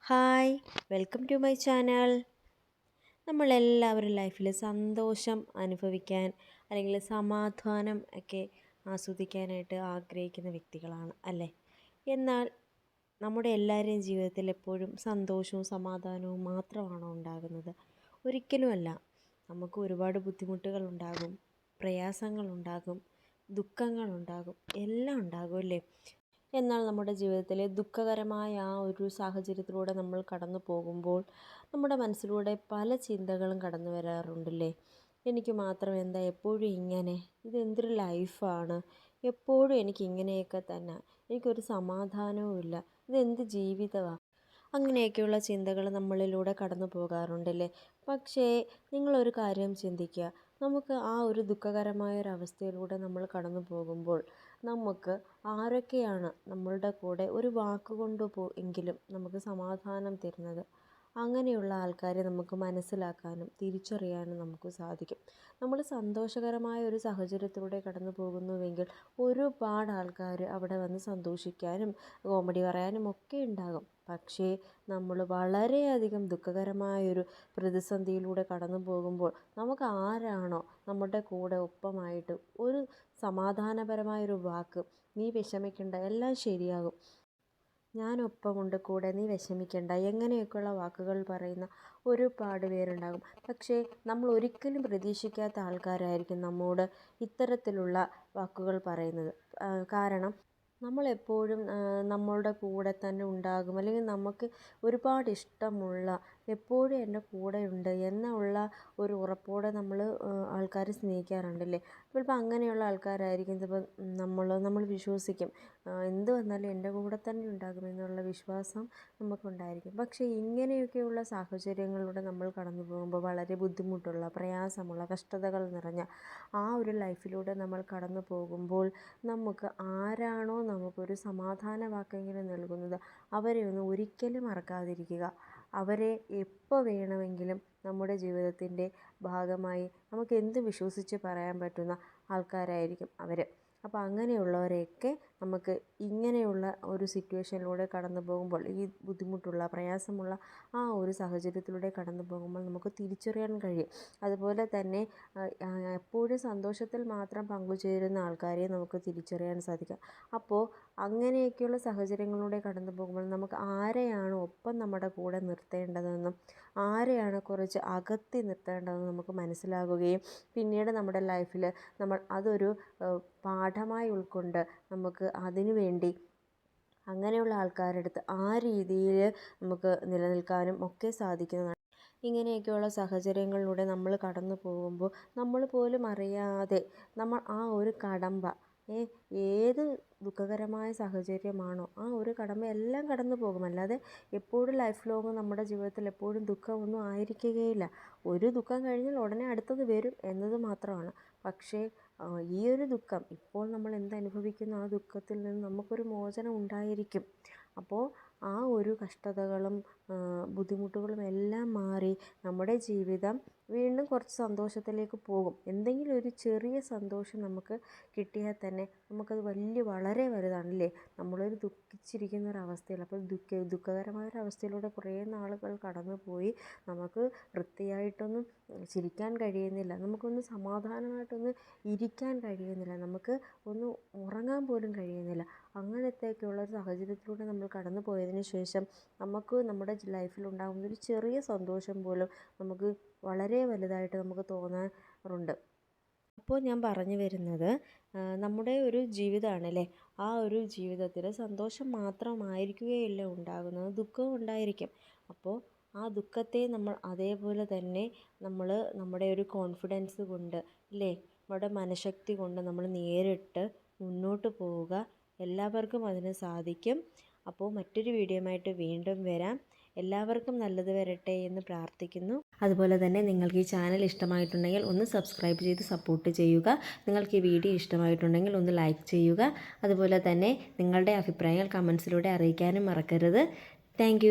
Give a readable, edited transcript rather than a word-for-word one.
Hi, welcome to my channel. നമ്മളെല്ലാവരും ലൈഫിൽ സന്തോഷം അനുഭവിക്കാൻ അല്ലെങ്കിൽ സമാധാനം ഒക്കെ ആസ്വദിക്കാനായിട്ട് ആഗ്രഹിക്കുന്ന വ്യക്തികളാണ് അല്ലേ? എന്നാൽ നമ്മുടെ എല്ലാവരുടെയും ജീവിതത്തിൽ എപ്പോഴും സന്തോഷവും സമാധാനവും മാത്രമാണോ ഉണ്ടാകുന്നത്? ഒരിക്കലുമല്ല. നമുക്ക് ഒരുപാട് ബുദ്ധിമുട്ടുകളുണ്ടാകും, പ്രയാസങ്ങളുണ്ടാകും, ദുഃഖങ്ങളുണ്ടാകും, എല്ലാം ഉണ്ടാകും അല്ലേ? എന്നാൽ നമ്മുടെ ജീവിതത്തിലെ ദുഃഖകരമായ ആ ഒരു സാഹചര്യത്തിലൂടെ നമ്മൾ കടന്നു പോകുമ്പോൾ നമ്മുടെ മനസ്സിലൂടെ പല ചിന്തകളും കടന്നു വരാറുണ്ടല്ലേ. എനിക്ക് മാത്രം എന്താ എപ്പോഴും ഇങ്ങനെ, ഇതെന്തൊരു ലൈഫാണ്, എപ്പോഴും എനിക്ക് ഇങ്ങനെയൊക്കെ തന്നെ, എനിക്കൊരു സമാധാനവും ഇല്ല, ഇതെന്ത് ജീവിതമാണ്, അങ്ങനെയൊക്കെയുള്ള ചിന്തകൾ നമ്മളിലൂടെ കടന്നു പോകാറുണ്ടല്ലേ. പക്ഷേ നിങ്ങളൊരു കാര്യം ചിന്തിക്കുക, നമുക്ക് ആ ഒരു ദുഃഖകരമായ ഒരു അവസ്ഥയിലൂടെ നമ്മൾ കടന്നു പോകുമ്പോൾ നമുക്ക് ആരൊക്കെയാണ് നമ്മളുടെ കൂടെ ഒരു വാക്കുകൊണ്ട് എങ്കിലും നമുക്ക് സമാധാനം തരുന്നത്? അങ്ങനെയുള്ള ആൾക്കാരെ നമുക്ക് മനസ്സിലാക്കാനും തിരിച്ചറിയാനും നമുക്ക് സാധിക്കും. നമ്മൾ സന്തോഷകരമായ ഒരു സാഹചര്യത്തിലൂടെ കടന്നു പോകുന്നുവെങ്കിൽ ഒരുപാട് ആൾക്കാർ അവിടെ വന്ന് സന്തോഷിക്കാനും കോമഡി പറയാനും ഒക്കെ ഉണ്ടാകും. പക്ഷേ നമ്മൾ വളരെയധികം ദുഃഖകരമായൊരു പ്രതിസന്ധിയിലൂടെ കടന്നു പോകുമ്പോൾ നമുക്ക് ആരാണോ നമ്മുടെ കൂടെ ഒപ്പമായിട്ട് ഒരു സമാധാനപരമായൊരു വാക്ക്, നീ വിഷമിക്കേണ്ട, എല്ലാം ശരിയാകും, ഞാനൊപ്പമുണ്ട് കൂടെ, നീ വിഷമിക്കേണ്ട, എങ്ങനെയൊക്കെയുള്ള വാക്കുകൾ പറയുന്ന ഒരുപാട് പേരുണ്ടാകും. പക്ഷേ നമ്മൾ ഒരിക്കലും പ്രതീക്ഷിക്കാത്ത ആൾക്കാരായിരിക്കും നമ്മോട് ഇത്തരത്തിലുള്ള വാക്കുകൾ പറയുന്നത്. കാരണം നമ്മളെപ്പോഴും നമ്മളുടെ കൂടെ തന്നെ ഉണ്ടാകും, അല്ലെങ്കിൽ നമുക്ക് ഒരുപാട് ഇഷ്ടമുള്ള, എപ്പോഴും എൻ്റെ കൂടെയുണ്ട് എന്നുള്ള ഒരു ഉറപ്പോടെ ആൾക്കാർ സ്നേഹിക്കാറുണ്ടല്ലേ. ചിലപ്പോൾ അങ്ങനെയുള്ള ആൾക്കാരായിരിക്കും ചിലപ്പോൾ നമ്മൾ വിശ്വസിക്കും, എന്ത് വന്നാലും എൻ്റെ കൂടെ തന്നെ ഉണ്ടാകുമെന്നുള്ള വിശ്വാസം നമുക്കുണ്ടായിരിക്കും. പക്ഷേ ഇങ്ങനെയൊക്കെയുള്ള സാഹചര്യങ്ങളിലൂടെ നമ്മൾ കടന്നു പോകുമ്പോൾ വളരെ ബുദ്ധിമുട്ടുള്ള, പ്രയാസമുള്ള, കഷ്ടതകൾ നിറഞ്ഞ ആ ഒരു ലൈഫിലൂടെ നമ്മൾ കടന്നു പോകുമ്പോൾ നമുക്ക് ആരാണോ നമുക്കൊരു സമാധാന വാക്കെങ്കിലും നൽകുന്നത് അവരെ ഒന്നും ഒരിക്കലും മറക്കാതിരിക്കുക. അവരെ എപ്പോൾ വേണമെങ്കിലും നമ്മുടെ ജീവിതത്തിൻ്റെ ഭാഗമായി നമുക്ക് എന്ത് വിശ്വസിച്ച് പറയാൻ പറ്റുന്ന ആൾക്കാരായിരിക്കും അവർ. അപ്പോൾ അങ്ങനെയുള്ളവരെയൊക്കെ നമുക്ക് ഇങ്ങനെയുള്ള ഒരു സിറ്റുവേഷനിലൂടെ കടന്നു പോകുമ്പോൾ, ഈ ബുദ്ധിമുട്ടുള്ള, പ്രയാസമുള്ള ആ ഒരു സാഹചര്യത്തിലൂടെ കടന്നു പോകുമ്പോൾ നമുക്ക് തിരിച്ചറിയാൻ കഴിയും. അതുപോലെ തന്നെ എപ്പോഴും സന്തോഷത്തിൽ മാത്രം പങ്കുചേരുന്ന ആൾക്കാരെ നമുക്ക് തിരിച്ചറിയാൻ സാധിക്കും. അപ്പോൾ അങ്ങനെയൊക്കെയുള്ള സാഹചര്യങ്ങളിലൂടെ കടന്നു പോകുമ്പോൾ നമുക്ക് ആരെയാണ് ഒപ്പം നമ്മുടെ കൂടെ നിർത്തേണ്ടതെന്നും ആരെയാണ് കുറച്ച് അകറ്റി നിർത്തേണ്ടതെന്നും നമുക്ക് മനസ്സിലാകുകയും പിന്നീട് നമ്മുടെ ലൈഫിൽ നമ്മൾ അതൊരു പാഠമായി ഉൾക്കൊണ്ട് നമുക്ക് അതിനു വേണ്ടി അങ്ങനെയുള്ള ആൾക്കാരുടെ അടുത്ത് ആ രീതിയിൽ നമുക്ക് നിലനിൽക്കാനും ഒക്കെ സാധിക്കുന്നതാണ്. ഇങ്ങനെയൊക്കെയുള്ള സാഹചര്യങ്ങളിലൂടെ നമ്മൾ കടന്നു പോകുമ്പോൾ നമ്മൾ പോലും അറിയാതെ നമ്മൾ ആ ഒരു കടമ്പ, ഏത് ദുഃഖകരമായ സാഹചര്യമാണോ ആ ഒരു കടമ്പ എല്ലാം കടന്നു പോകും. അല്ലാതെ എപ്പോഴും ലൈഫ് ലോങ് നമ്മുടെ ജീവിതത്തിൽ എപ്പോഴും ദുഃഖമൊന്നും ആയിരിക്കുകയില്ല. ഒരു ദുഃഖം കഴിഞ്ഞാൽ ഉടനെ അടുത്തത് വരും എന്നത് മാത്രമാണ്. പക്ഷേ ഈ ഒരു ദുഃഖം, ഇപ്പോൾ നമ്മൾ എന്തനുഭവിക്കുന്നു ആ ദുഃഖത്തിൽ നിന്ന് നമുക്കൊരു മോചനം ഉണ്ടായിരിക്കും. അപ്പോൾ ആ ഒരു കഷ്ടതകളും ബുദ്ധിമുട്ടുകളും എല്ലാം മാറി നമ്മുടെ ജീവിതം വീണ്ടും കുറച്ച് സന്തോഷത്തിലേക്ക് പോകും. എന്തെങ്കിലും ഒരു ചെറിയ സന്തോഷം നമുക്ക് കിട്ടിയാൽ തന്നെ നമുക്കത് വളരെ വലുതാണല്ലേ. നമ്മളൊരു ദുഃഖിച്ചിരിക്കുന്ന ഒരവസ്ഥയിൽ, അപ്പോൾ ദുഃഖകരമായൊരവസ്ഥയിലൂടെ കുറേ നാളുകൾ കടന്നു പോയി നമുക്ക് വൃത്തിയായിട്ടൊന്നും ചിരിക്കാൻ കഴിയുന്നില്ല, നമുക്കൊന്ന് സമാധാനമായിട്ടൊന്ന് ഇരിക്കാൻ കഴിയുന്നില്ല, നമുക്ക് ഒന്ന് ഉറങ്ങാൻ പോലും കഴിയുന്നില്ല. അങ്ങനത്തെയൊക്കെയുള്ള ഒരു സാഹചര്യത്തിലൂടെ നമ്മൾ കടന്നു പോയതിന് ശേഷം നമുക്ക് നമ്മുടെ ലൈഫിൽ ഉണ്ടാകുന്ന ഒരു ചെറിയ സന്തോഷം പോലും നമുക്ക് വളരെ വലുതായിട്ട് നമുക്ക് തോന്നാറുണ്ട്. അപ്പോൾ ഞാൻ പറഞ്ഞു വരുന്നത്, നമ്മുടെ ഒരു ജീവിതമാണല്ലേ, ആ ഒരു ജീവിതത്തിൽ സന്തോഷം മാത്രമായിരിക്കുകയില്ല ഉണ്ടാകുന്നത്, ദുഃഖവും ഉണ്ടായിരിക്കും. അപ്പോൾ ആ ദുഃഖത്തെ നമ്മൾ അതേപോലെ തന്നെ നമ്മുടെ ഒരു കോൺഫിഡൻസ് കൊണ്ട്, അല്ലേ, നമ്മുടെ മനഃശക്തി കൊണ്ട് നമ്മൾ നേരിട്ട് മുന്നോട്ട് പോവുക. എല്ലാവർക്കും അതിന് സാധിക്കും. അപ്പോൾ മറ്റൊരു വീഡിയോയുമായിട്ട് വീണ്ടും വരാം. എല്ലാവർക്കും നല്ലത് വരട്ടെ എന്ന് പ്രാർത്ഥിക്കുന്നു. അതുപോലെ തന്നെ നിങ്ങൾക്ക് ഈ ചാനൽ ഇഷ്ടമായിട്ടുണ്ടെങ്കിൽ ഒന്ന് സബ്സ്ക്രൈബ് ചെയ്ത് സപ്പോർട്ട് ചെയ്യുക. നിങ്ങൾക്ക് ഈ വീഡിയോ ഇഷ്ടമായിട്ടുണ്ടെങ്കിൽ ഒന്ന് ലൈക്ക് ചെയ്യുക. അതുപോലെ തന്നെ നിങ്ങളുടെ അഭിപ്രായങ്ങൾ കമൻസിലൂടെ അറിയിക്കാനും മറക്കരുത്. താങ്ക്